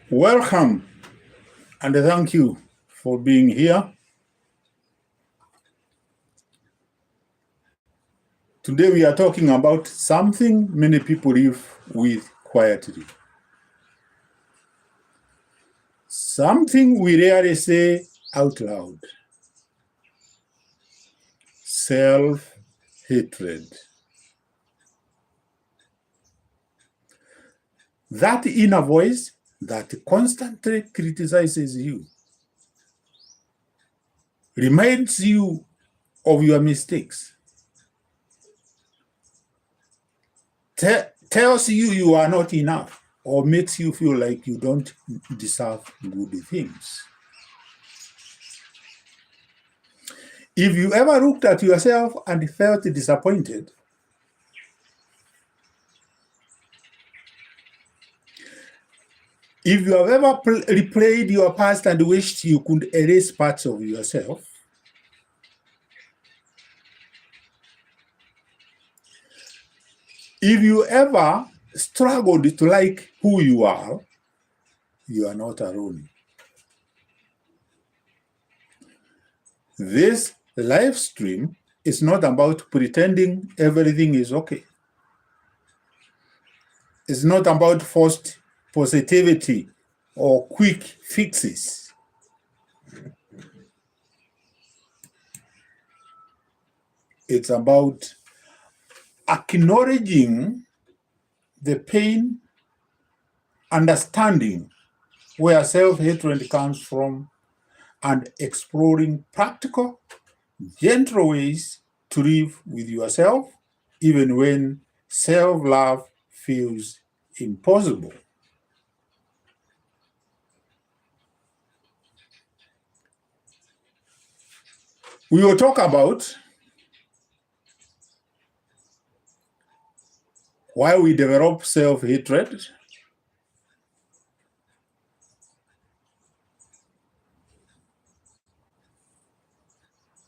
Welcome and thank you for being here. Today we are talking about something many people live with quietly. Something we rarely say out loud. Self-hatred. That inner voice that constantly criticizes you, reminds you of your mistakes, tells you you are not enough, or makes you feel like you don't deserve good things. If you ever looked at yourself and felt disappointed, if you have ever replayed your past and wished you could erase parts of yourself, if you ever struggled to like who you are not alone. This live stream is not about pretending everything is okay. It's not about forced positivity or quick fixes. It's about acknowledging the pain, understanding where self-hatred comes from, and exploring practical, gentle ways to live with yourself, even when self-love feels impossible. We will talk about why we develop self-hatred,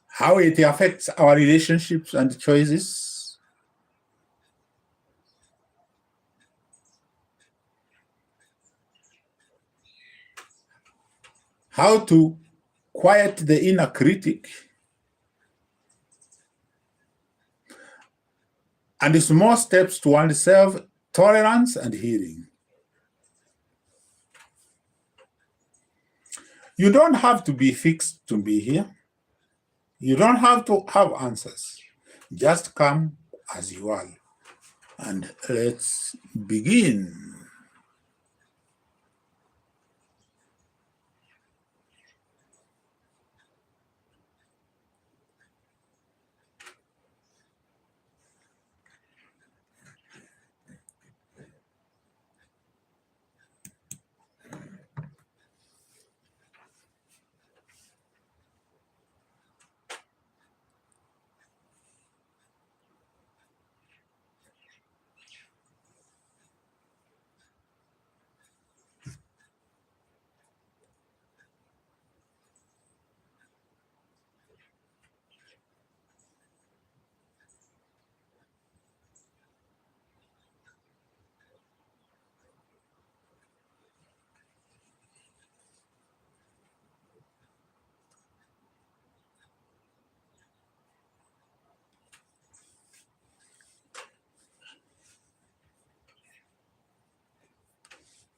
how it affects our relationships and choices, how to quiet the inner critic, and small steps toward self-tolerance and healing. You don't have to be fixed to be here. You don't have to have answers. Just come as you are. And let's begin.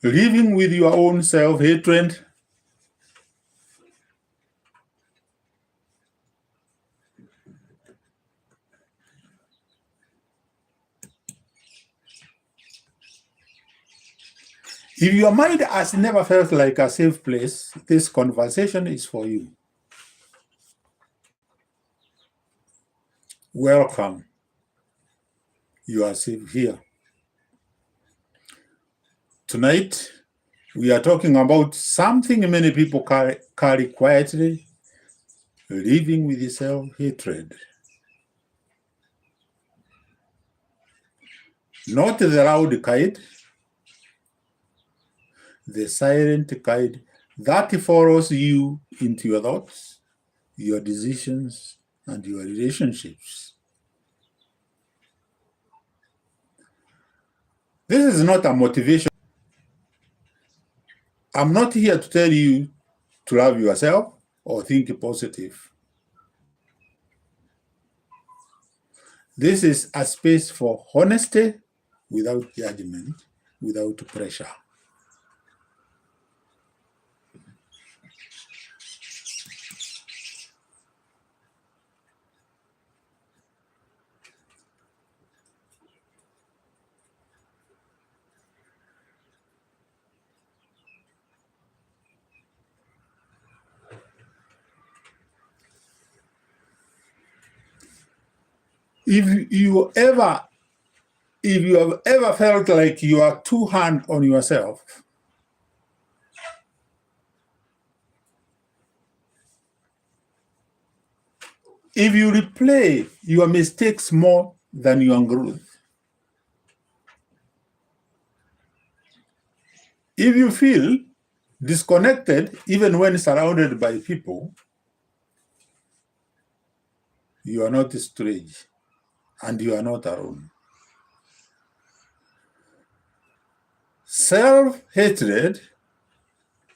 Living with your own self-hatred If your mind has never felt like a safe place, this conversation is for you. Welcome. You are safe here. Tonight, we are talking about something many people carry quietly, living with self-hatred. Not the loud kind, the silent kind that follows you into your thoughts, your decisions, and your relationships. This is not a motivation. I'm not here to tell you to love yourself or think positive. This is a space for honesty without judgment, without pressure. If you have ever felt like you are too hard on yourself, if you replay your mistakes more than your growth, if you feel disconnected even when surrounded by people, you are not strange and you are not alone. Self-hatred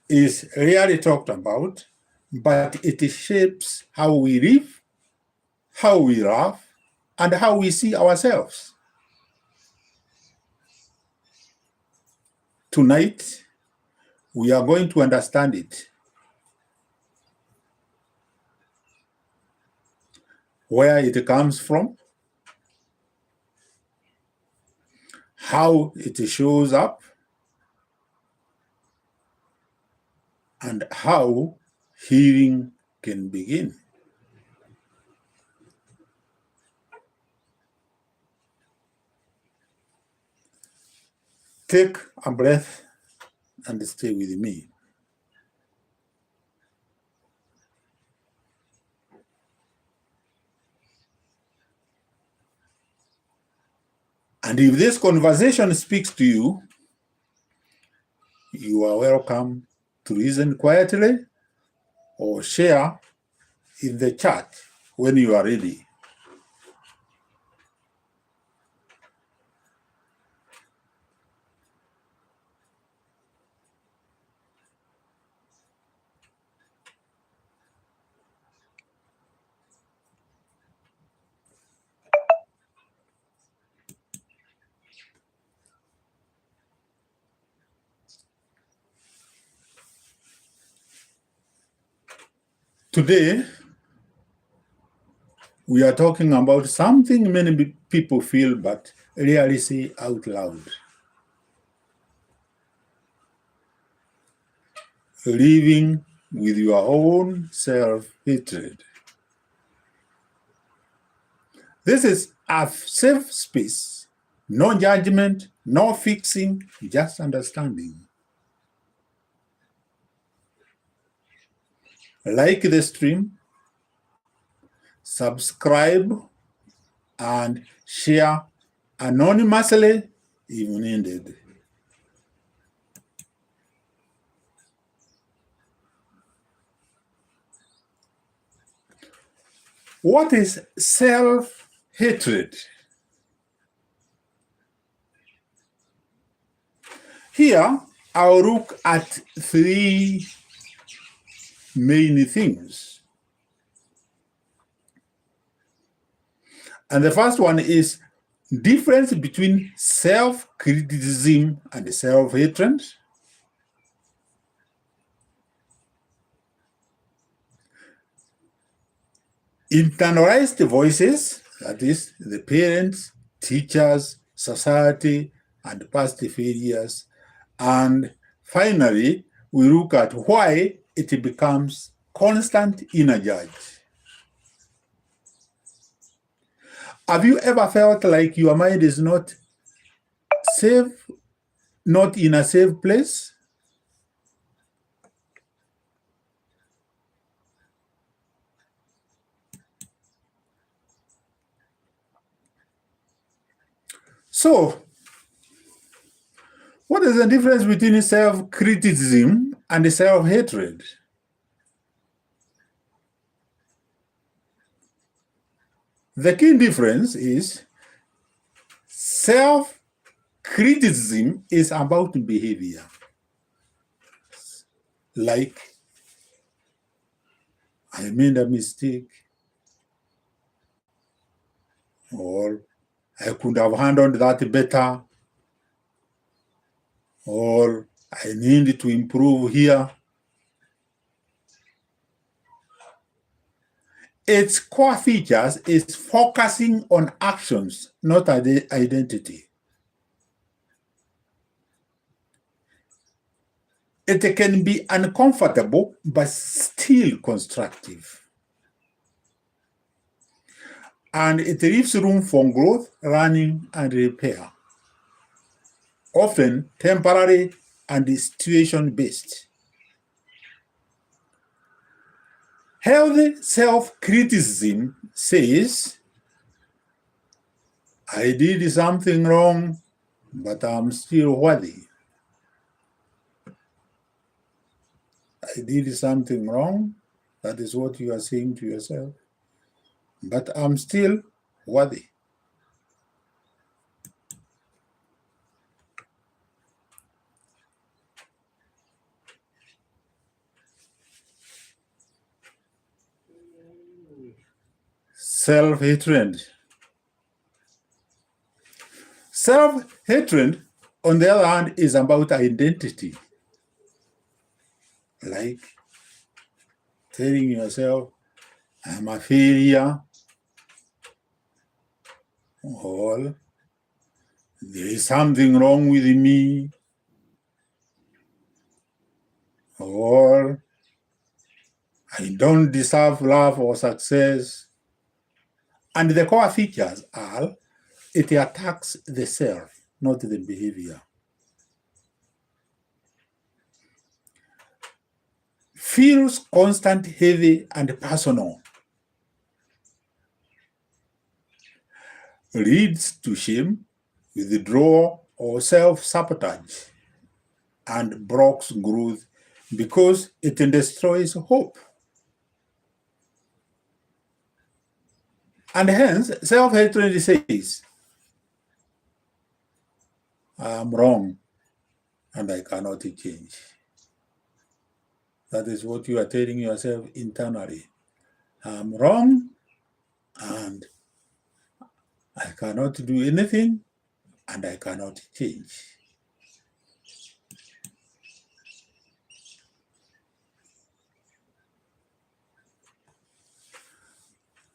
is rarely talked about, but it shapes how we live, how we laugh, and how we see ourselves. Tonight, we are going to understand it. Where it comes from, how it shows up, and how healing can begin. Take a breath and stay with me. And if this conversation speaks to you, you are welcome to listen quietly or share in the chat when you are ready. Today, we are talking about something many people feel but rarely say out loud. Living with your own self-hatred. This is a safe space. No judgment, no fixing, just understanding. Like the stream, subscribe, and share anonymously if needed. What is self-hatred? Here, I'll look at three main things. And the first one is difference between self-criticism and self-hatred. Internalized voices, that is, the parents, teachers, society, and past failures. And finally, we look at why it becomes constant inner judge. Have you ever felt like your mind is not safe, not in a safe place? So, what is the difference between self-criticism and self-hatred? The key difference is self-criticism is about behavior. like, I made a mistake, or I could have handled that better, or I need to improve here. Its core features is focusing on actions, not identity. It can be uncomfortable, but still constructive. And it leaves room for growth, learning, and repair, often temporary and situation-based. Healthy self-criticism says, I did something wrong, but I'm still worthy. I did something wrong. That is what you are saying to yourself. But I'm still worthy. Self-hatred. Self-hatred, on the other hand, is about identity. Like telling yourself, I'm a failure, or there is something wrong with me, or I don't deserve love or success. And the core features are, it attacks the self, not the behavior. Feels constant, heavy, and personal. Leads to shame, withdrawal, or self-sabotage, and blocks growth because it destroys hope. And hence, self-hatred says, I'm wrong and I cannot change. That is what you are telling yourself internally. I'm wrong and I cannot do anything and I cannot change.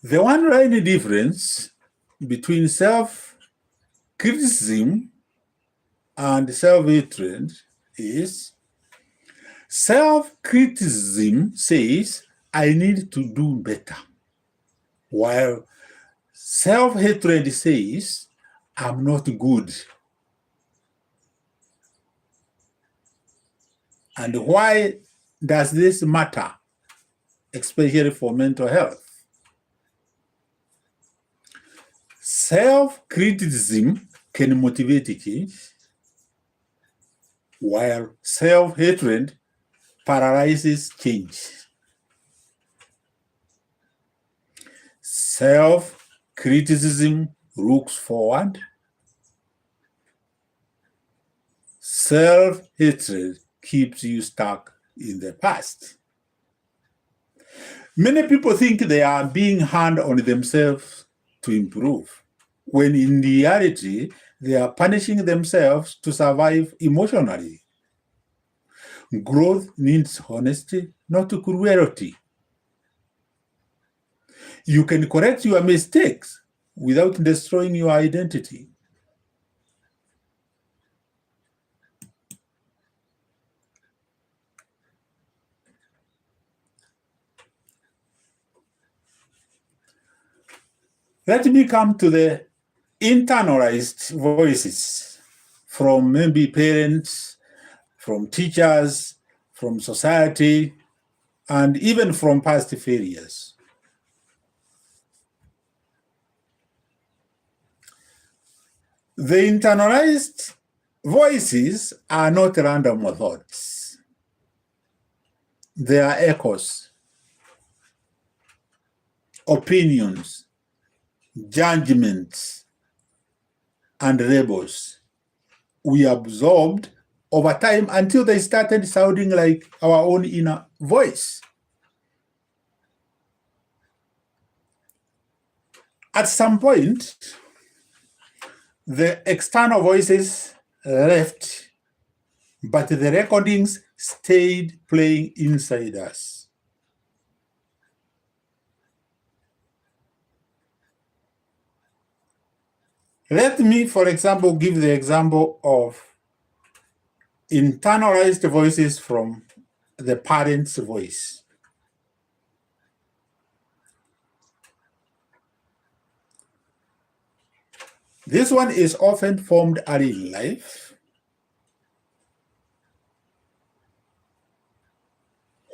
The one line difference between self-criticism and self-hatred is, self-criticism says, I need to do better, while self-hatred says, I'm not good. And why does this matter, especially for mental health? Self-criticism can motivate change, while self-hatred paralyzes change. Self-criticism looks forward. Self-hatred keeps you stuck in the past. Many people think they are being hard on themselves to improve, when in reality, they are punishing themselves to survive emotionally. Growth needs honesty, not cruelty. You can correct your mistakes without destroying your identity. Let me come to the internalized voices from maybe parents, from teachers, from society, and even from past failures. The internalized voices are not random thoughts. They are echoes, opinions, judgments, and labels we absorbed over time until they started sounding like our own inner voice. At some point, the external voices left, but the recordings stayed playing inside us. Let me, for example, give the example of internalized voices from the parent's voice. This one is often formed early in life.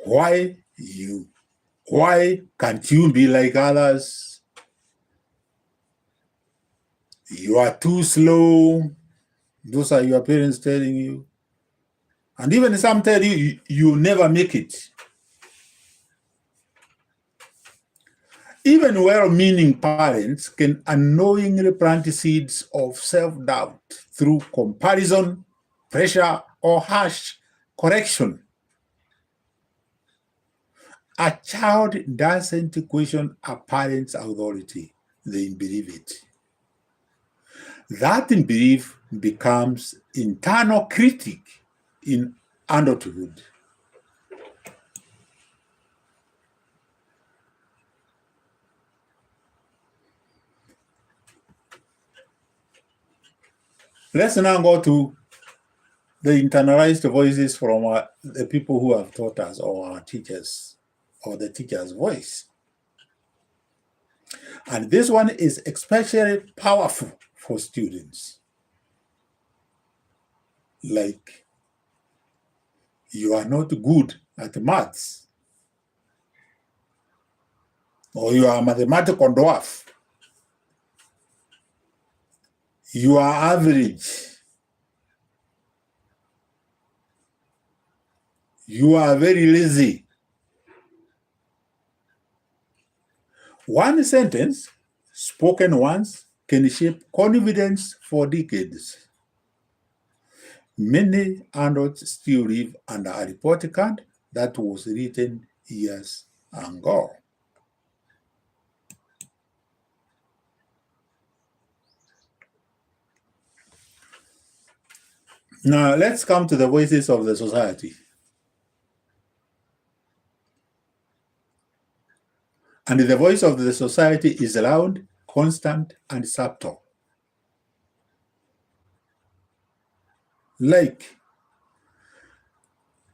Why you? Why can't you be like others? You are too slow. Those are your parents telling you. And even some tell you, you never make it. Even well-meaning parents can unknowingly plant seeds of self-doubt through comparison, pressure, or harsh correction. A child doesn't question a parent's authority, they believe it. That belief becomes internal critic in adulthood. Let's now go to the internalized voices from the people who have taught us, or our teachers, or the teacher's voice. And this one is especially powerful for students. Like, you are not good at maths, or you are a mathematical dwarf. You are average. You are very lazy. One sentence, spoken once, can shape confidence for decades. Many adults still live under a report card that was written years ago. Now, let's come to the voices of the society. And the voice of the society is loud, constant, and subtle. Like,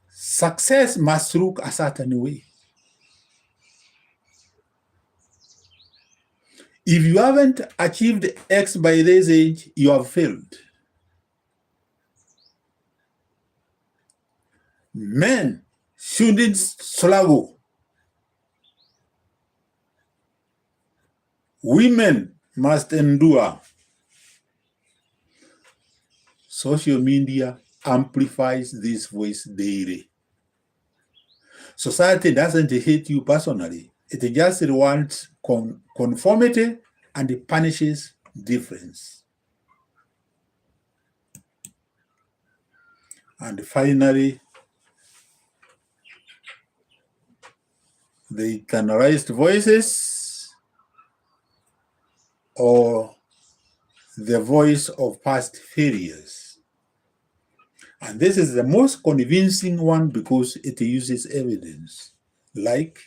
success must look a certain way. If you haven't achieved X by this age, you have failed. Men shouldn't struggle. Women must endure. Social media amplifies this voice daily. Society doesn't hate you personally. It just wants conformity and it punishes difference. And finally, the internalized voices, or the voice of past failures. And this is the most convincing one because it uses evidence. Like,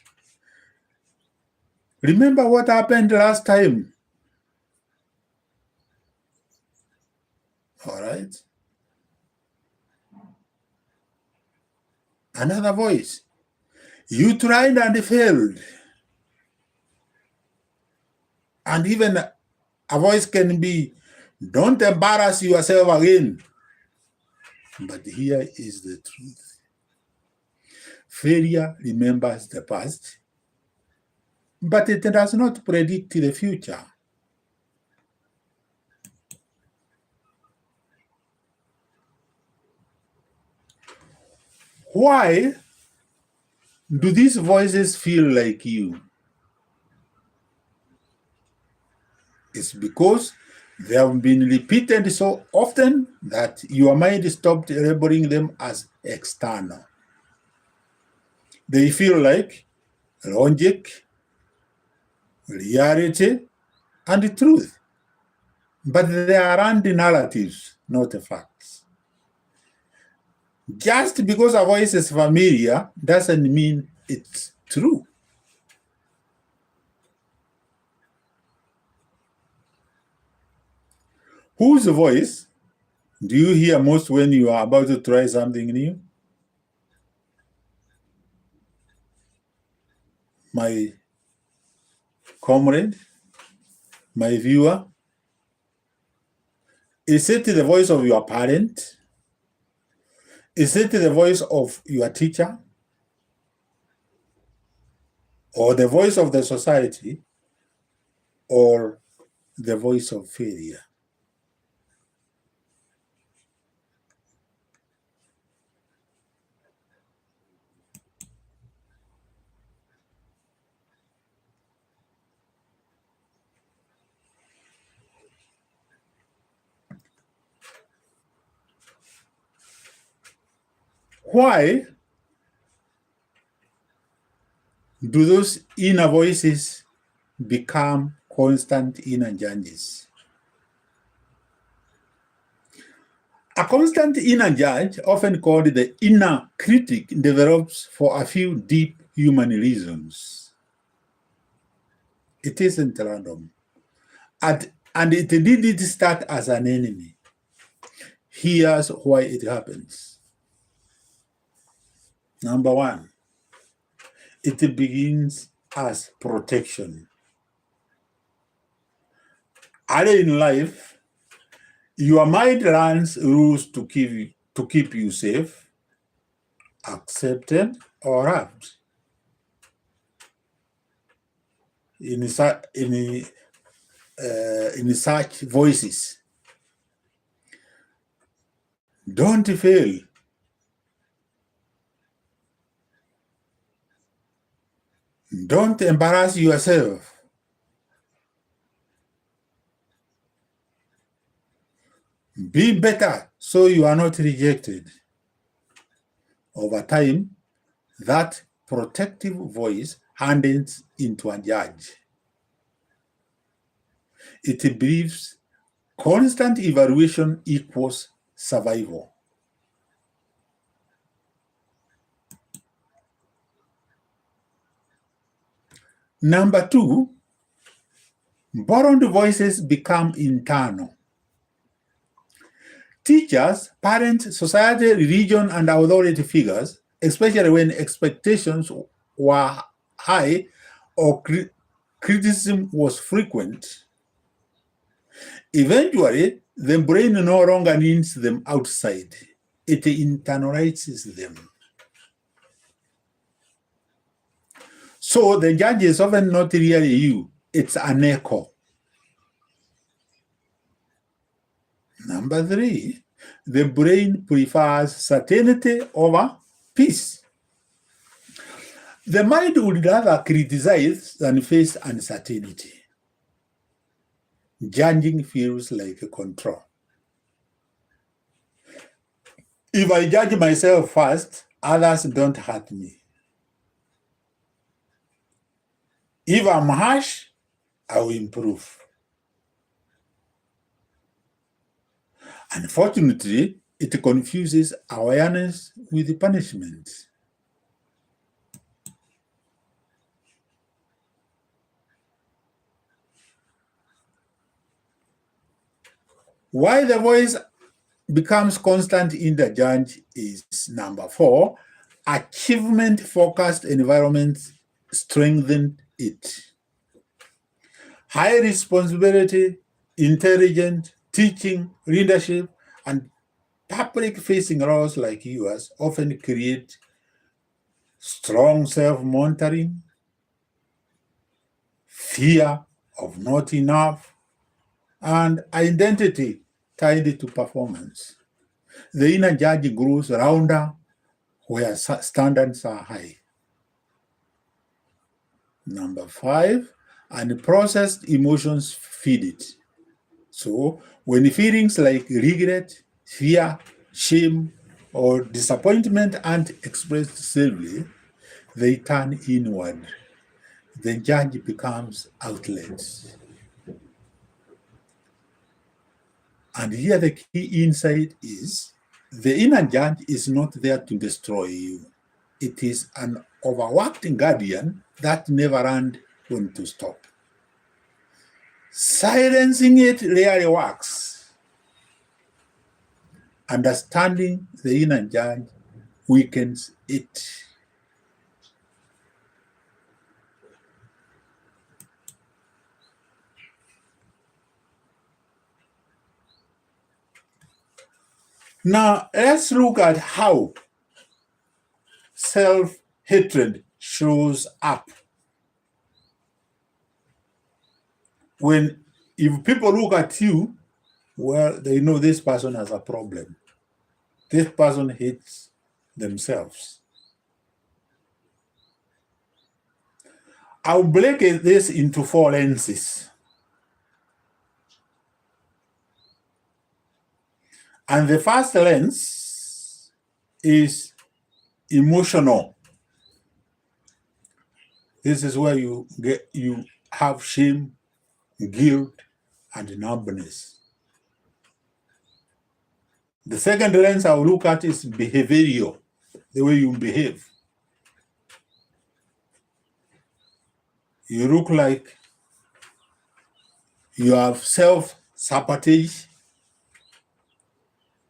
remember what happened last time? All right. Another voice. You tried and failed. And even a voice can be, don't embarrass yourself again. But here is the truth. Failure remembers the past, but it does not predict the future. Why do these voices feel like you? It's because They have been repeated so often that your mind stopped labeling them as external. They feel like logic, reality, and truth. But they aren't narratives, not facts. Just because a voice is familiar doesn't mean it's true. Whose voice do you hear most when you are about to try something new? My comrade, my viewer? Is it the voice of your parent? Is it the voice of your teacher? Or the voice of the society? Or the voice of failure? Why do those inner voices become constant inner judges? A constant inner judge, often called the inner critic, develops for a few deep human reasons. It isn't random. And it didn't start as an enemy. Here's why it happens. Number one, it begins as protection. Early in life, your mind learns rules to keep you safe, accepted, or loved. In such voices, don't fail. Don't embarrass yourself. Be better so you are not rejected. Over time, that protective voice hardens into a judge. It believes constant evaluation equals survival. Number two, borrowed voices become internal. Teachers, parents, society, religion, and authority figures, especially when expectations were high or criticism was frequent, eventually the brain no longer needs them outside. It internalizes them. So the judge is often not really you, it's an echo. Number three, the brain prefers certainty over peace. The mind would rather criticize than face uncertainty. Judging feels like a control. If I judge myself first, others don't hurt me. If I'm harsh, I will improve. Unfortunately, it confuses awareness with punishment. Why the voice becomes constant in the judge is number four, achievement-focused environments strengthen it. High responsibility, intelligent, teaching, leadership, and public-facing roles like yours often create strong self-monitoring, fear of not enough, and identity tied to performance. The inner judge grows rounder where standards are high. Number five, unprocessed emotions feed it. So when feelings like regret, fear, shame, or disappointment aren't expressed safely, they turn inward. The judge becomes outlets. And here the key insight is the inner judge is not there to destroy you. It is an overworked guardian that never learned when to stop. Silencing it rarely works. Understanding the inner judge weakens it. Now, let's look at how self-hatred shows up. If people look at you, well, they know this person has a problem. This person hates themselves. I'll break this into 4 lenses. And the first lens is emotional. This is where you have shame, guilt, and numbness. The second lens I'll look at is behavioral, the way you behave. You look like you have self-sabotage,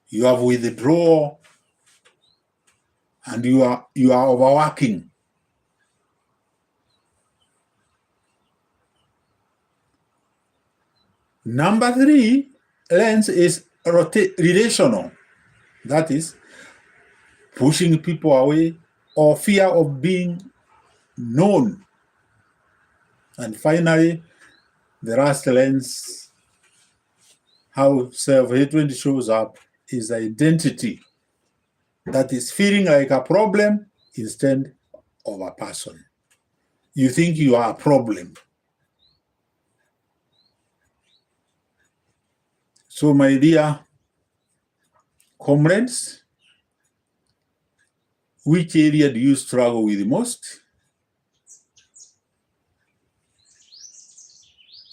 you have withdrawal, and you are overworking. Number 3 lens is relational. That is pushing people away or fear of being known. And finally, the last lens, how self-hatred shows up, is identity. That is feeling like a problem instead of a person. You think you are a problem. So, my dear comrades, which area do you struggle with most?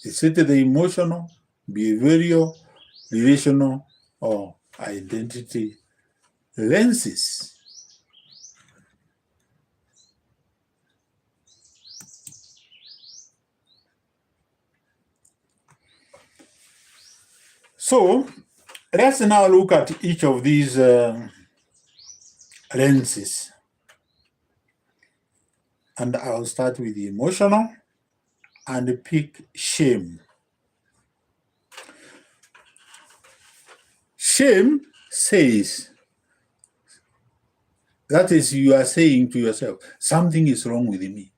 Is it the emotional, behavioral, relational, or identity lenses? So let's now look at each of these lenses. And I'll start with the emotional and pick shame. Shame says, that is, you are saying to yourself, something is wrong with me.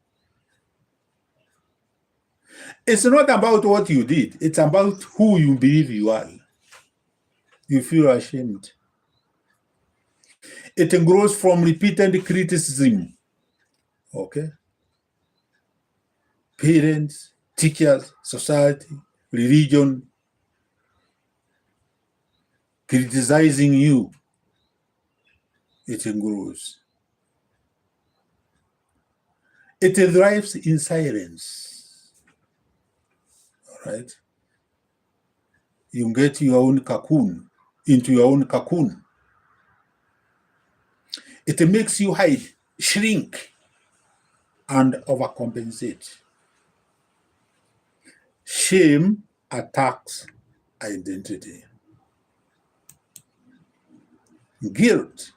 It's not about what you did, it's about who you believe you are. You feel ashamed. It grows from repeated criticism. Okay? Parents, teachers, society, religion, criticizing you. It grows. It thrives in silence. All right? You get your own cocoon, into your own cocoon. It makes you hide, shrink, and overcompensate. Shame attacks identity. Guilt.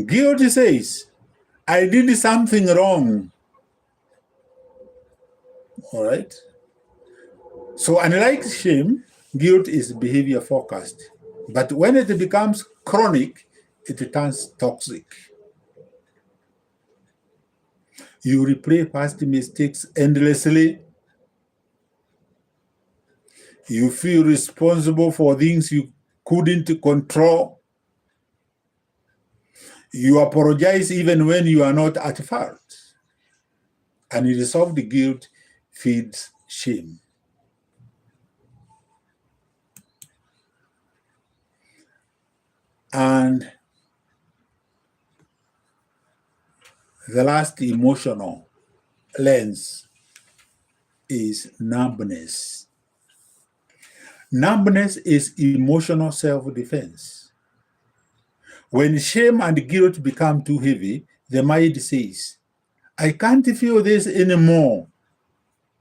Guilt says, I did something wrong. All right? So unlike shame, guilt is behavior focused. But when it becomes chronic, it turns toxic. You replay past mistakes endlessly. You feel responsible for things you couldn't control. You apologize even when you are not at fault. And unresolved guilt feeds shame. And the last emotional lens is numbness. Numbness is emotional self-defense. When shame and guilt become too heavy, the mind says, I can't feel this anymore.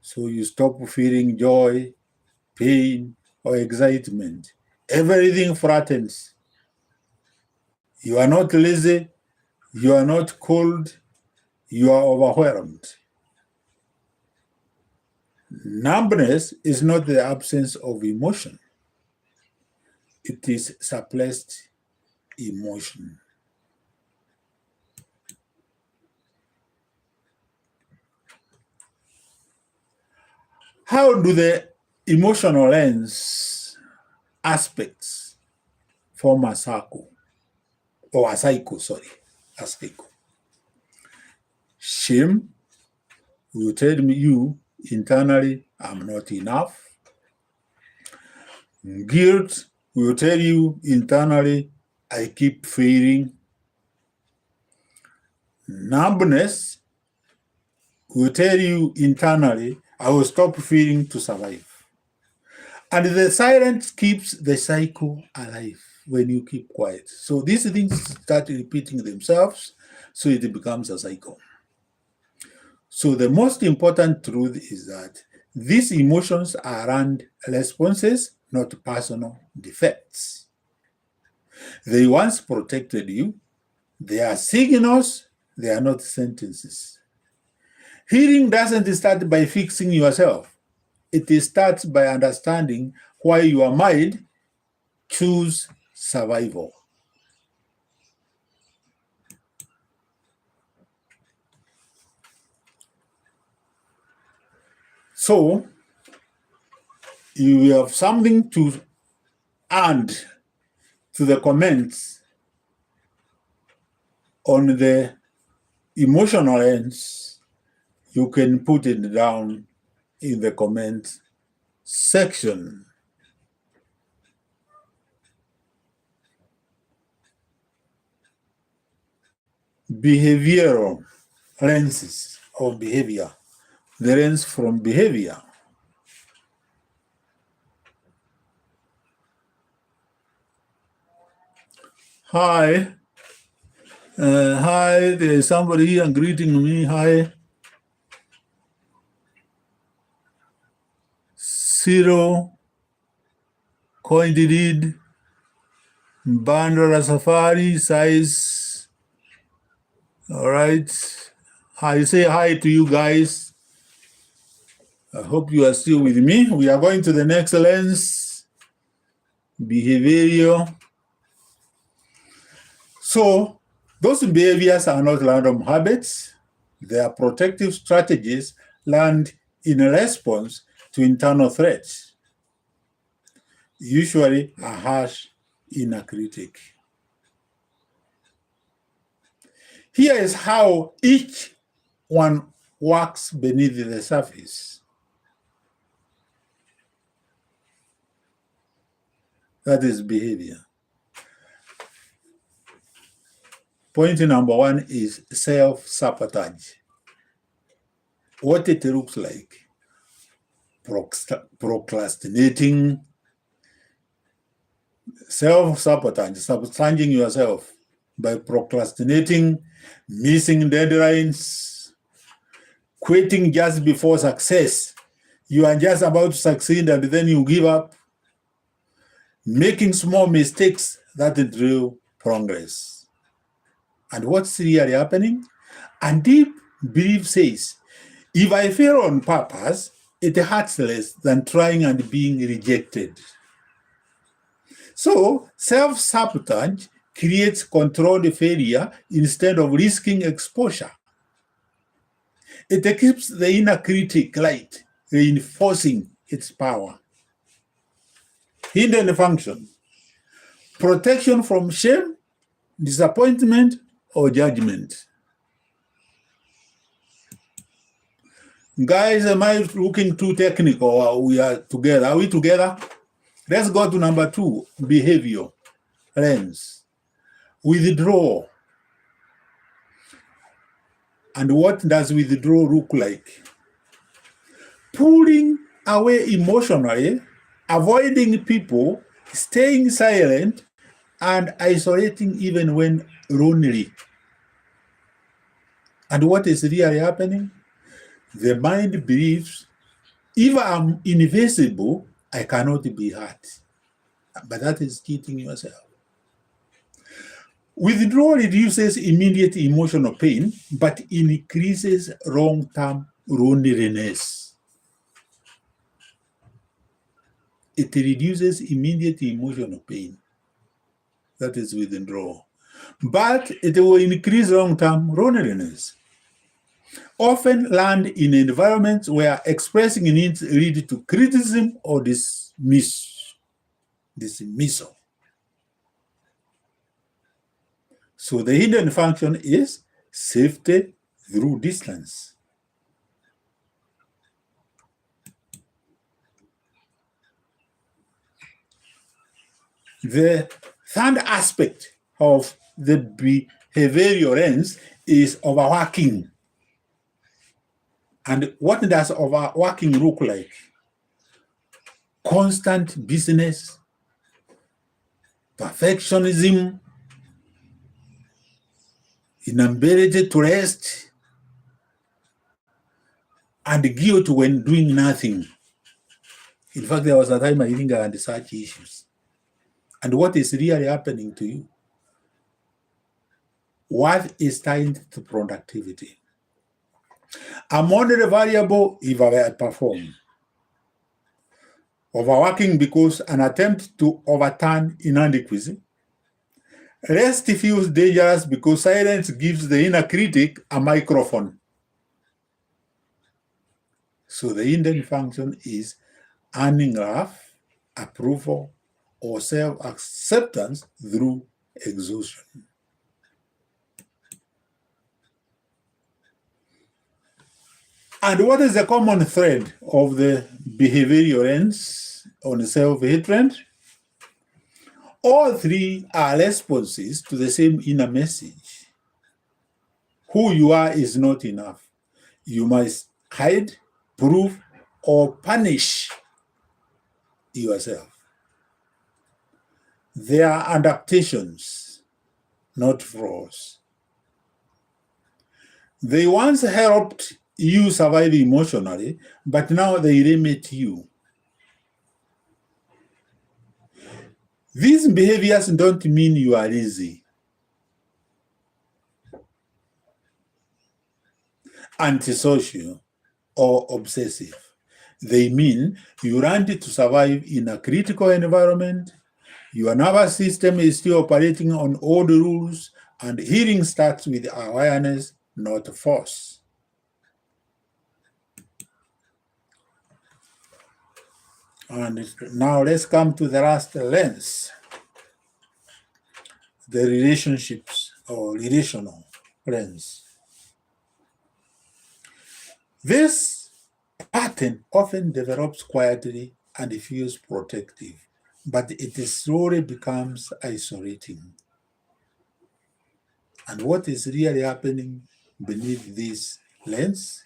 So you stop feeling joy, pain, or excitement. Everything flattens. You are not lazy, you are not cold, you are overwhelmed. Numbness is not the absence of emotion, it is suppressed emotion. How do the emotional lens aspects form a cycle? Or a cycle, sorry, a cycle. Shame will tell you internally, I'm not enough. Guilt will tell you internally, I keep failing. Numbness will tell you internally, I will stop feeling to survive. And the silence keeps the cycle alive when you keep quiet. So these things start repeating themselves, so it becomes a cycle. So the most important truth is that these emotions are learned responses, not personal defects. They once protected you. They are signals, they are not sentences. Healing doesn't start by fixing yourself. It starts by understanding why your mind chooses survival. So you have something to add to the comments on the emotional ends. You can put it down in the comment section. Behavioral lenses of behavior, the lens from behavior. Hi. Hi, there's somebody here greeting me. Hi. Ciro, Coindid, Bandara Safari, size. All right. I say hi to you guys. I hope you are still with me. We are going to the next lens, behavioral. So those behaviors are not random habits. They are protective strategies learned in response to internal threats, usually a harsh inner critic. Here is how each one works beneath the surface. That is behavior. Point number one is self-sabotage. What it looks like: procrastinating, self-sabotage, sabotaging yourself by procrastinating, missing deadlines, quitting just before success. You are just about to succeed and then you give up, making small mistakes that drill progress. And what's really happening? A deep belief says, if I fail on purpose, it hurts less than trying and being rejected. So self-sabotage creates controlled failure instead of risking exposure. It keeps the inner critic light, reinforcing its power. Hidden function: protection from shame, disappointment, or judgment. Guys, am I looking too technical or we are together? Are we together? Let's go to number two, behavior lens. Withdraw. And what does withdrawal look like? Pulling away emotionally, avoiding people, staying silent, and isolating even when lonely. And what is really happening? The mind believes, if I'm invisible, I cannot be hurt. But that is cheating yourself. Withdrawal reduces immediate emotional pain, but increases long-term loneliness. It reduces immediate emotional pain. That is withdrawal. But it will increase long-term loneliness. Often land in environments where expressing needs lead to criticism or dismissal. So the hidden function is safety through distance. The third aspect of the behavioral lens is overworking. And what does overworking look like? Constant business, perfectionism, inability to rest, and guilt when doing nothing. In fact, there was a time I think I had such issues. And what is really happening to you? What is tied to productivity? I'm only variable if I perform. Overworking because an attempt to overturn inadequacy. Rest feels dangerous because silence gives the inner critic a microphone. So the hidden function is earning love, approval, or self-acceptance through exhaustion. And what is the common thread of the behavioral lens on self-hatred? All three are responses to the same inner message. Who you are is not enough. You must hide, prove, or punish yourself. They are adaptations, not flaws. They once helped you survive emotionally, but now they limit you. These behaviors don't mean you are lazy, antisocial, or obsessive. They mean you learned to survive in a critical environment. Your nervous system is still operating on old rules, and healing starts with awareness, not force. And now let's come to the last lens, the relationships or relational lens. This pattern often develops quietly and feels protective, but it slowly becomes isolating. And what is really happening beneath this lens?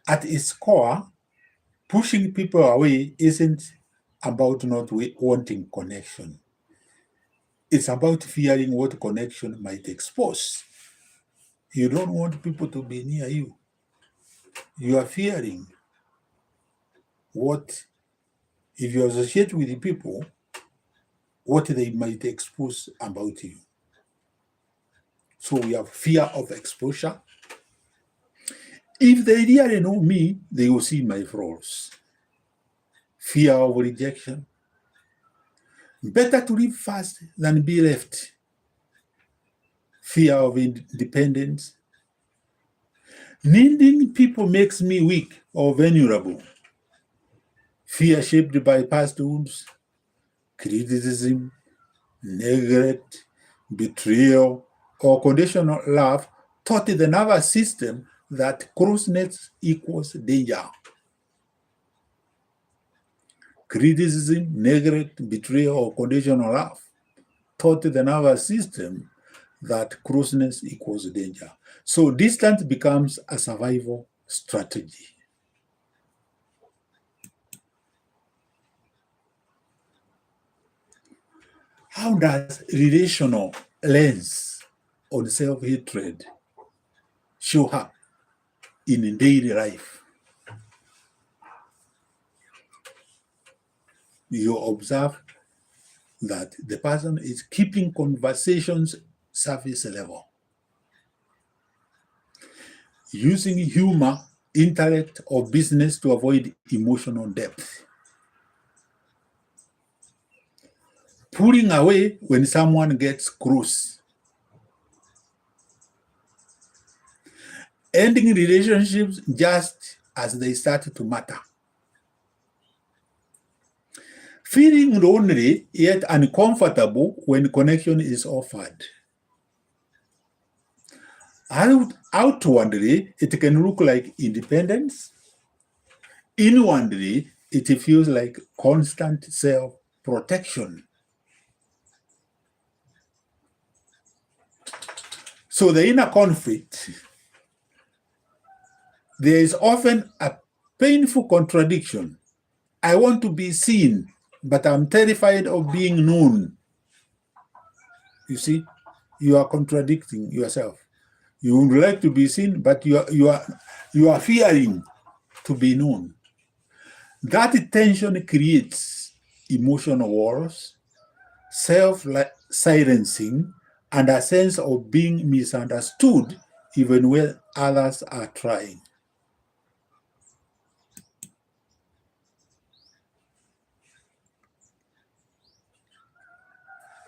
At its core, pushing people away isn't about not wanting connection. It's about fearing what connection might expose. You don't want people to be near you. You are fearing what, if you associate with the people, what they might expose about you. So we have fear of exposure. If they really know me, they will see my flaws. Fear of rejection. Better to live fast than be left. Fear of independence. Needing people makes me weak or vulnerable. Fear shaped by past wounds, criticism, neglect, betrayal, or conditional love taught the nervous system that closeness equals danger. Criticism, neglect, betrayal, or conditional love taught the nervous system that closeness equals danger. So distance becomes a survival strategy. How does relational lens on self-hatred show up in daily life? You observe that the person is keeping conversations surface level, using humor, intellect, or business to avoid emotional depth, pulling away when someone gets close, ending relationships just as they start to matter, feeling lonely yet uncomfortable when connection is offered. Outwardly, it can look like independence. Inwardly, it feels like constant self-protection. So the inner conflict, there is often a painful contradiction. I want to be seen, but I'm terrified of being known. You see, you are contradicting yourself. You would like to be seen, but you are fearing to be known. That tension creates emotional walls, self-silencing, and a sense of being misunderstood even when others are trying.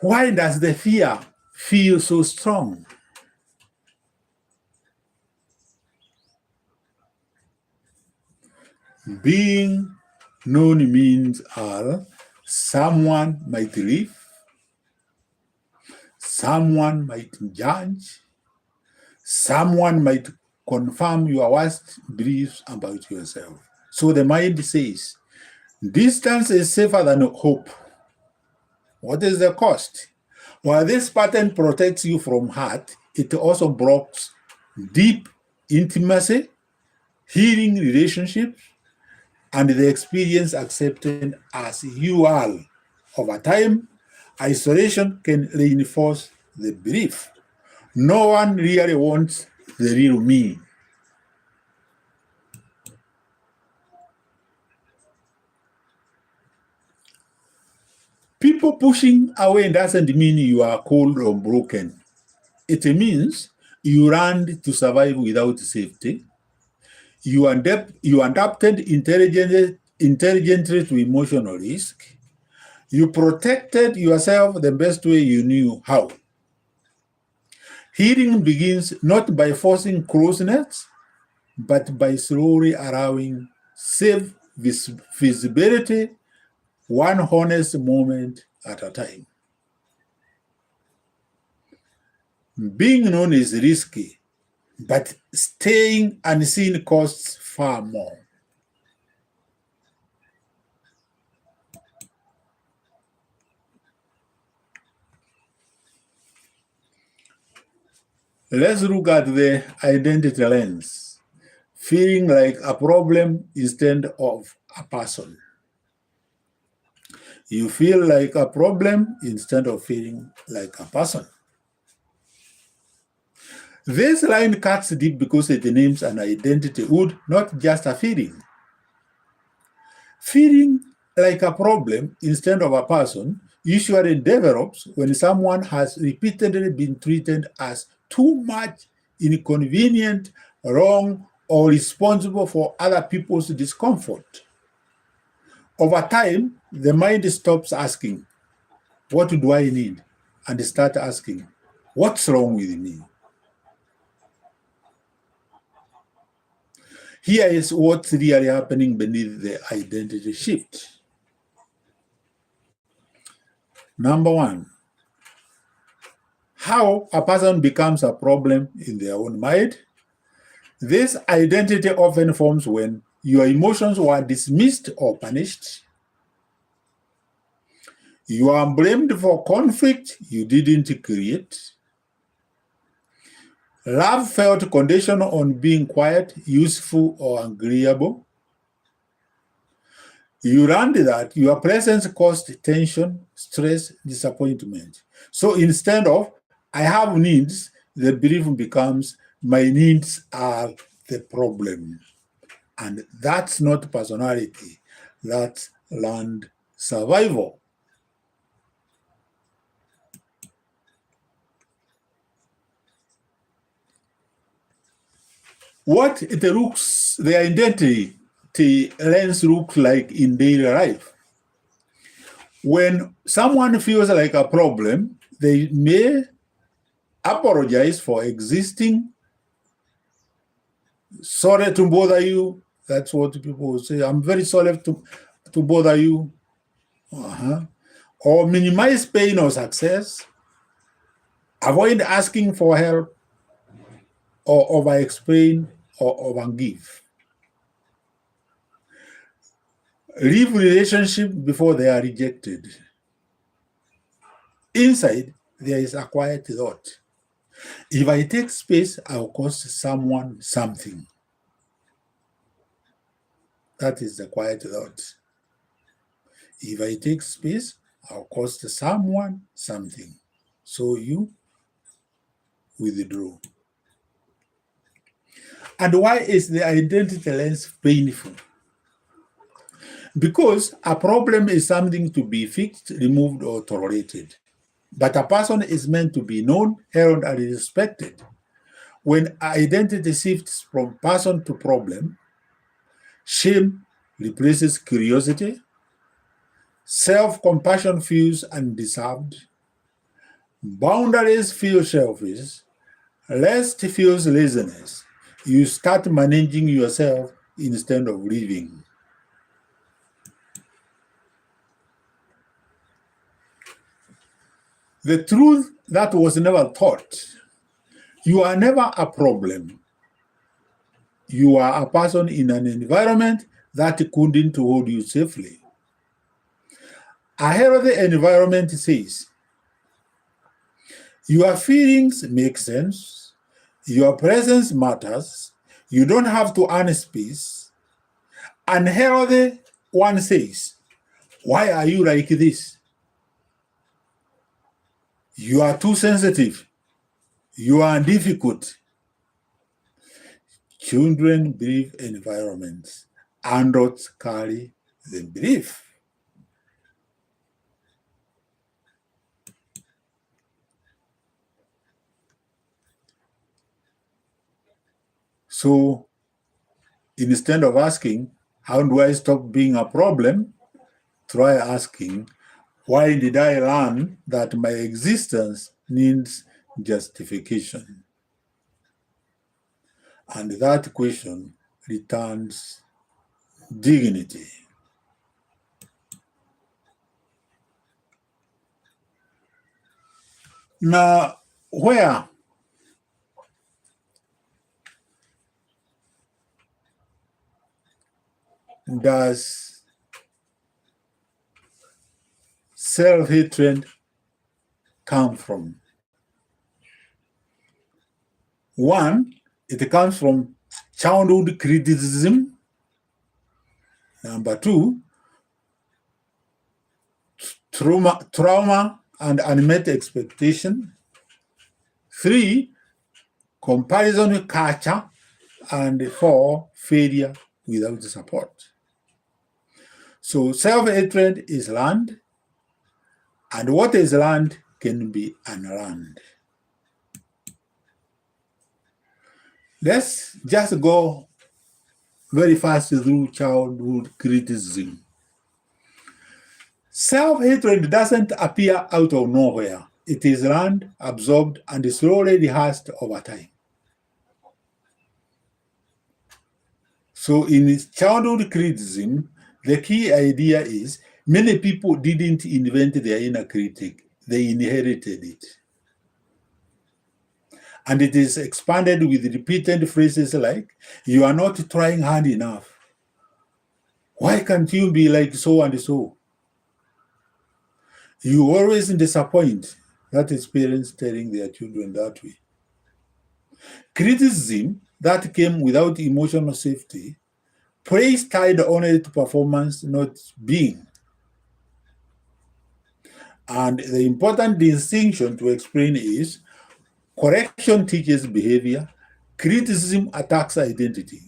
Why does the fear feel so strong? Being known means someone might leave, someone might judge, someone might confirm your worst beliefs about yourself. So the mind says, distance is safer than hope. What is the cost? While this pattern protects you from hurt, it also blocks deep intimacy, healing relationships, and the experience accepted as you are. Over time, isolation can reinforce the belief. No one really wants the real me. People pushing away doesn't mean you are cold or broken. It means you learned to survive without safety. You adapted intelligently to emotional risk. You protected yourself the best way you knew how. Healing begins not by forcing closeness, but by slowly allowing safe visibility, one honest moment at a time. Being known is risky, but staying unseen costs far more. Let's look at the identity lens, feeling like a problem instead of a person. You feel like a problem instead of feeling like a person. This line cuts deep because it names an identity would, not just a feeling. Feeling like a problem instead of a person usually develops when someone has repeatedly been treated as too much, inconvenient, wrong, or responsible for other people's discomfort. Over time, the mind stops asking, what do I need? And start asking, what's wrong with me? Here is what's really happening beneath the identity shift. Number one, how a person becomes a problem in their own mind. This identity often forms when your emotions were dismissed or punished. You are blamed for conflict you didn't create. Love felt conditional on being quiet, useful, or agreeable. You learned that your presence caused tension, stress, disappointment. So instead of, I have needs, the belief becomes, my needs are the problem. And that's not personality, that's learned survival. What the identity lens looks like in daily life. When someone feels like a problem, they may apologize for existing. Sorry to bother you. That's what people will say. I'm very sorry to bother you. Or minimize pain or success. Avoid asking for help, or over-explain, or over-give. Leave relationship before they are rejected. Inside, there is a quiet thought. If I take space, I'll cost someone something. That is the quiet thought. If I take space, I'll cost someone something. So you withdraw. And why is the identity lens painful? Because a problem is something to be fixed, removed, or tolerated. But a person is meant to be known, held, and respected. When identity shifts from person to problem, shame replaces curiosity, self-compassion feels undeserved, boundaries feel selfish, rest feels laziness. You start managing yourself instead of living. The truth that was never taught: you are never a problem. You are a person in an environment that couldn't hold you safely. A healthy environment says, your feelings make sense, your presence matters, you don't have to earn space. Unhealthy one says, why are you like this? You are too sensitive. You are difficult. Children believe environments. Adults carry the belief. So instead of asking, how do I stop being a problem? Try asking, why did I learn that my existence needs justification? And that question returns dignity. Now, where does self-hatred come from? One, it comes from childhood criticism. Number two, trauma and unmet expectation. Three, comparison culture. And four, failure without support. So self-hatred is learned, and what is learned can be unlearned. Let's just go very fast through childhood criticism. Self-hatred doesn't appear out of nowhere. It is learned, absorbed, and slowly rehearsed over time. So in childhood criticism, the key idea is many people didn't invent their inner critic, they inherited it. And it is expanded with repeated phrases like, you are not trying hard enough. Why can't you be like so and so? You always disappoint. That is parents telling their children that way. Criticism that came without emotional safety, praise tied only to performance, not being. And the important distinction to explain is correction teaches behavior, criticism attacks identity.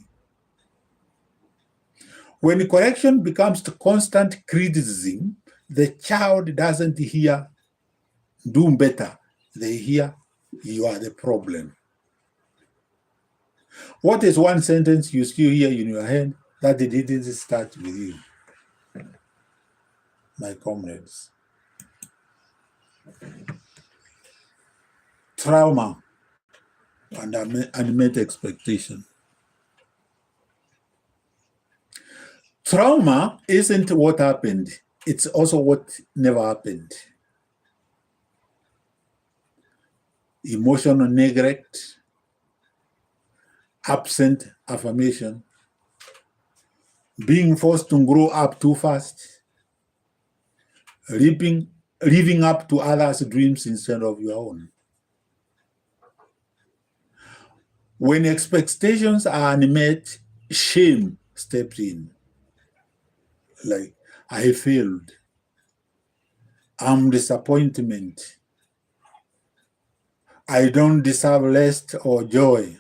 When correction becomes to constant criticism, the child doesn't hear do better, they hear you are the problem. What is one sentence you still hear in your head that it didn't start with you, my comrades? Trauma and unmet expectation. Trauma isn't what happened, it's also what never happened. Emotional neglect, absent affirmation, being forced to grow up too fast, living up to others' dreams instead of your own. When expectations are unmet, shame steps in. Like, I failed. I'm disappointment. I don't deserve rest or joy.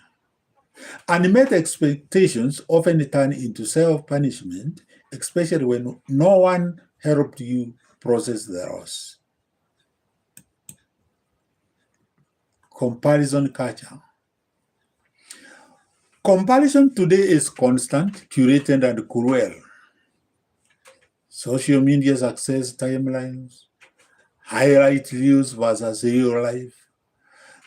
Unmet expectations often turn into self-punishment, especially when no one helped you process the loss. Comparison culture. Comparison today is constant, curated, and cruel. Social media success timelines, highlight reels versus real life,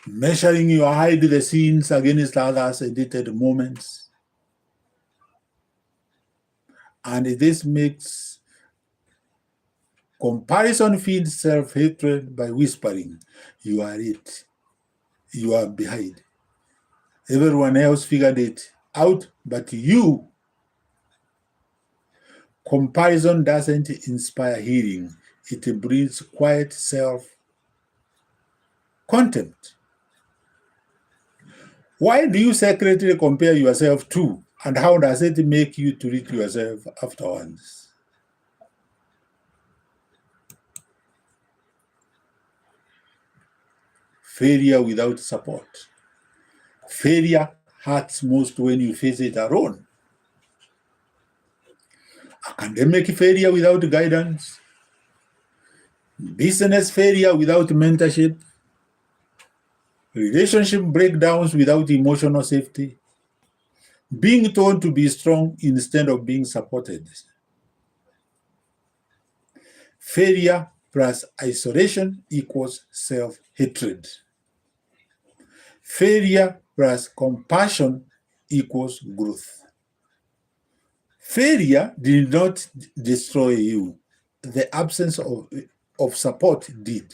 measuring your behind the scenes against others' edited moments. And this makes comparison feeds self-hatred by whispering, you are it, you are behind. Everyone else figured it out, but you. Comparison doesn't inspire healing. It breeds quiet self-contempt. Why do you secretly compare yourself to, and how does it make you treat yourself afterwards? Failure without support. Failure hurts most when you face it alone. Academic failure without guidance. Business failure without mentorship. Relationship breakdowns without emotional safety. Being told to be strong instead of being supported. Failure plus isolation equals self-hatred. Failure plus compassion equals growth. Failure did not destroy you. The absence of support did.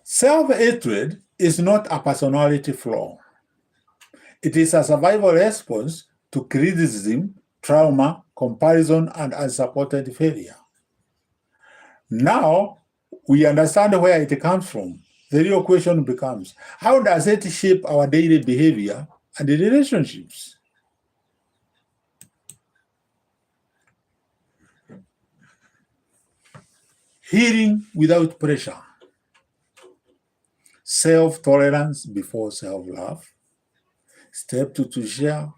Self-hatred is not a personality flaw. It is a survival response to criticism, trauma, comparison, and unsupported failure. Now, we understand where it comes from. The real question becomes, how does it shape our daily behavior and relationships? Healing without pressure. Self-tolerance before self-love. Step 2 to share.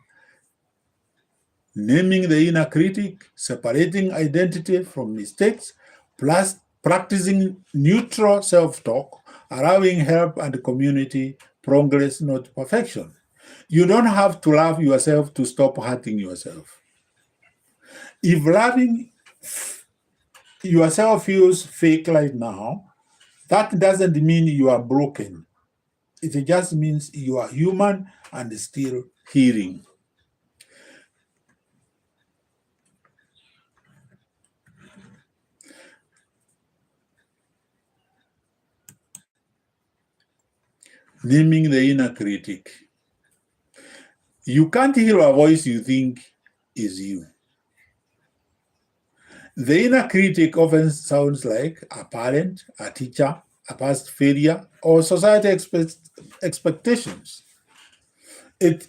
Naming the inner critic, separating identity from mistakes, plus practicing neutral self-talk, allowing help and community, progress, not perfection. You don't have to love yourself to stop hurting yourself. If loving yourself feels fake right now, that doesn't mean you are broken. It just means you are human and still healing. Naming the inner critic. You can't hear a voice you think is you. The inner critic often sounds like a parent, a teacher, a past failure, or society expectations. It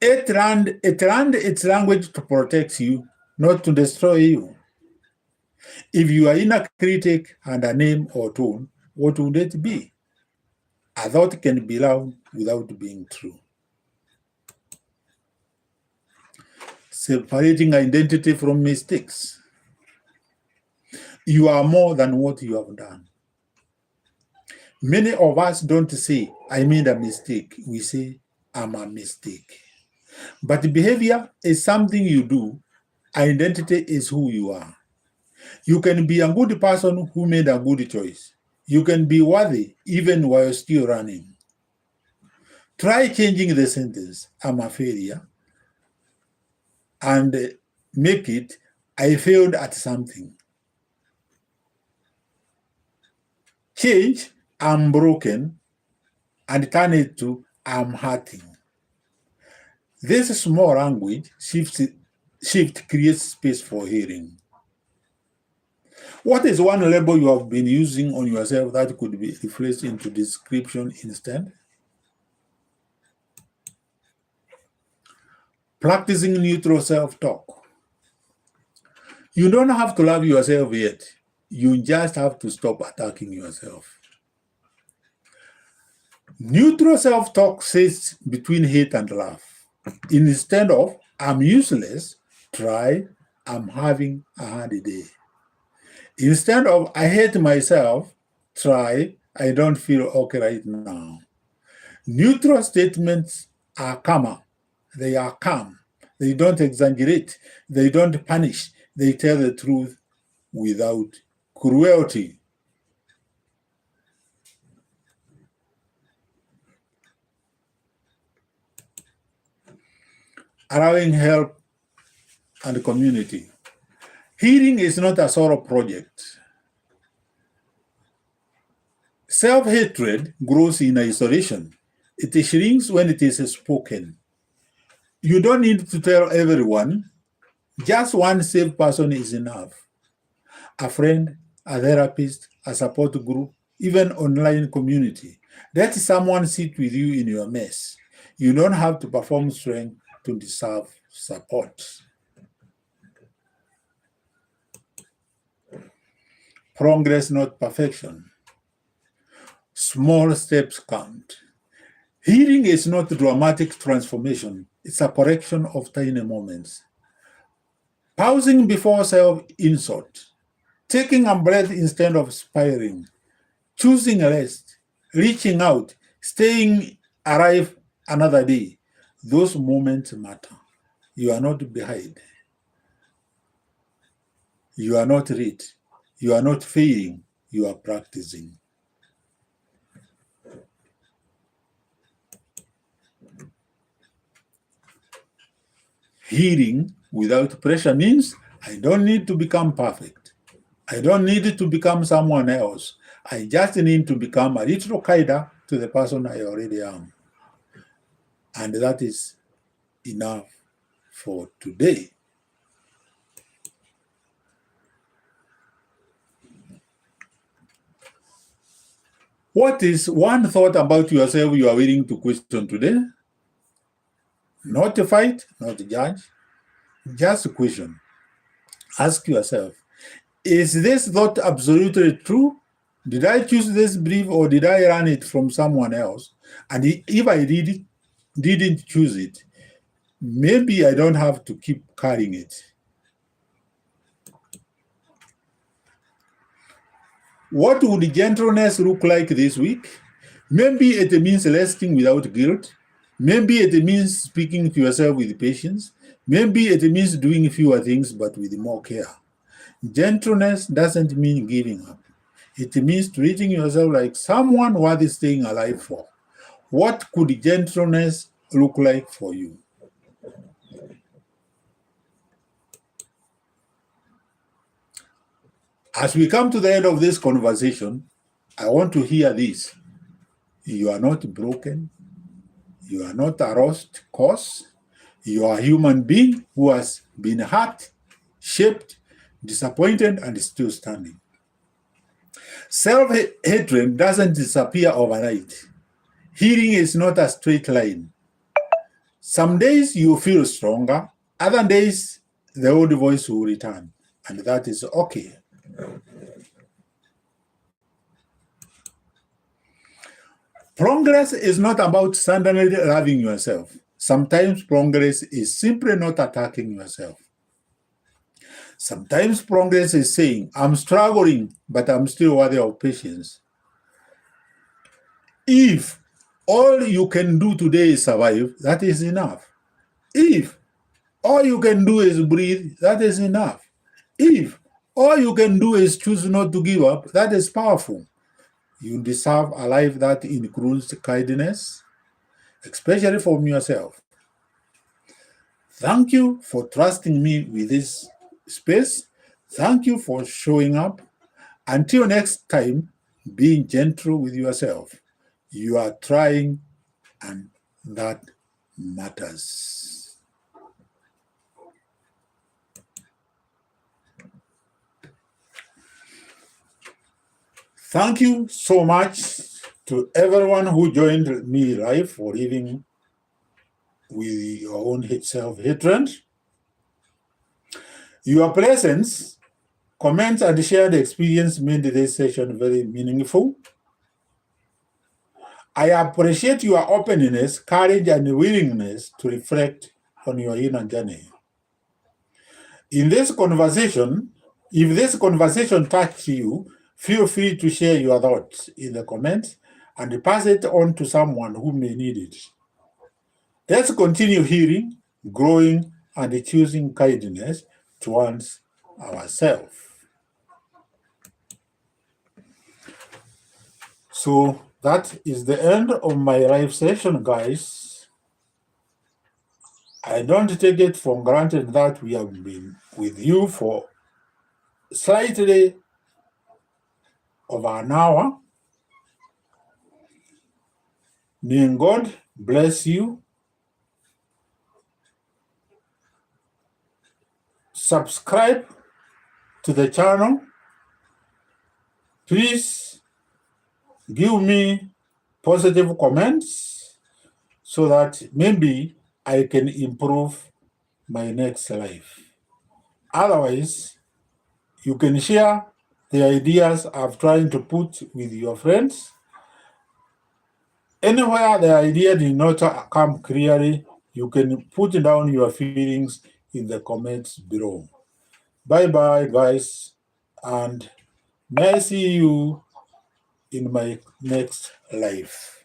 learned its language to protect you, not to destroy you. If your inner critic had a name or tone, what would it be? A thought can be loud without being true. Separating identity from mistakes. You are more than what you have done. Many of us don't say, I made a mistake. We say, I'm a mistake. But behavior is something you do. Identity is who you are. You can be a good person who made a good choice. You can be worthy even while still running. Try changing the sentence, I'm a failure, and make it, I failed at something. Change, I'm broken, and turn it to, I'm hurting. This small language shift creates space for healing. What is one label you have been using on yourself that could be replaced into description instead? Practicing neutral self-talk. You don't have to love yourself yet. You just have to stop attacking yourself. Neutral self-talk sits between hate and love. Instead of, I'm useless, try, I'm having a hard day. Instead of, I hate myself, try, I don't feel okay right now. Neutral statements are calmer. They are calm. They don't exaggerate. They don't punish. They tell the truth without cruelty. Allowing help and community. Healing is not a solo project. Self-hatred grows in isolation. It shrinks when it is spoken. You don't need to tell everyone. Just one safe person is enough. A friend, a therapist, a support group, even online community. Let someone sit with you in your mess. You don't have to perform strength to deserve support. Progress, not perfection. Small steps count. Healing is not dramatic transformation. It's a correction of tiny moments. Pausing before self-insult. Taking a breath instead of spiraling. Choosing rest. Reaching out. Staying alive another day. Those moments matter. You are not behind. You are not late. You are not failing. You are practicing. Healing without pressure means I don't need to become perfect. I don't need to become someone else. I just need to become a little kinder to the person I already am. And that is enough for today. What is one thought about yourself you are willing to question today? Not to fight, not to judge, just question. Ask yourself, is this thought absolutely true? Did I choose this belief or did I learn it from someone else? And if I didn't choose it, maybe I don't have to keep carrying it. What would gentleness look like this week? Maybe it means resting without guilt. Maybe it means speaking to yourself with patience. Maybe it means doing fewer things but with more care. Gentleness doesn't mean giving up. It means treating yourself like someone worth staying alive for. What could gentleness look like for you? As we come to the end of this conversation, I want to hear this. You are not broken. You are not a lost cause. You are a human being who has been hurt, shaped, disappointed, and is still standing. Self-hatred doesn't disappear overnight. Healing is not a straight line. Some days you feel stronger, other days the old voice will return, and that is okay. Progress is not about suddenly loving yourself. Sometimes progress is simply not attacking yourself. Sometimes progress is saying, I'm struggling, but I'm still worthy of patience. If all you can do today is survive, that is enough. If all you can do is breathe, that is enough. If all you can do is choose not to give up, that is powerful. You deserve a life that includes kindness, especially from yourself. Thank you for trusting me with this space. Thank you for showing up. Until next time, being gentle with yourself. You are trying, and that matters. Thank you so much to everyone who joined me live for living with your own self-hatred. Your presence, comments, and shared experience made this session very meaningful. I appreciate your openness, courage, and willingness to reflect on your inner journey. In this conversation, if this conversation touched you, feel free to share your thoughts in the comments and pass it on to someone who may need it. Let's continue healing, growing, and choosing kindness towards ourselves. So that is the end of my live session, guys. I don't take it for granted that we have been with you for slightly over an hour. May God bless you. Subscribe to the channel. Please give me positive comments so that maybe I can improve my next life. Otherwise, you can share the ideas I've tried to put with your friends. Anywhere the idea did not come clearly, you can put down your feelings in the comments below. Bye-bye, guys, and may I see you in my next life.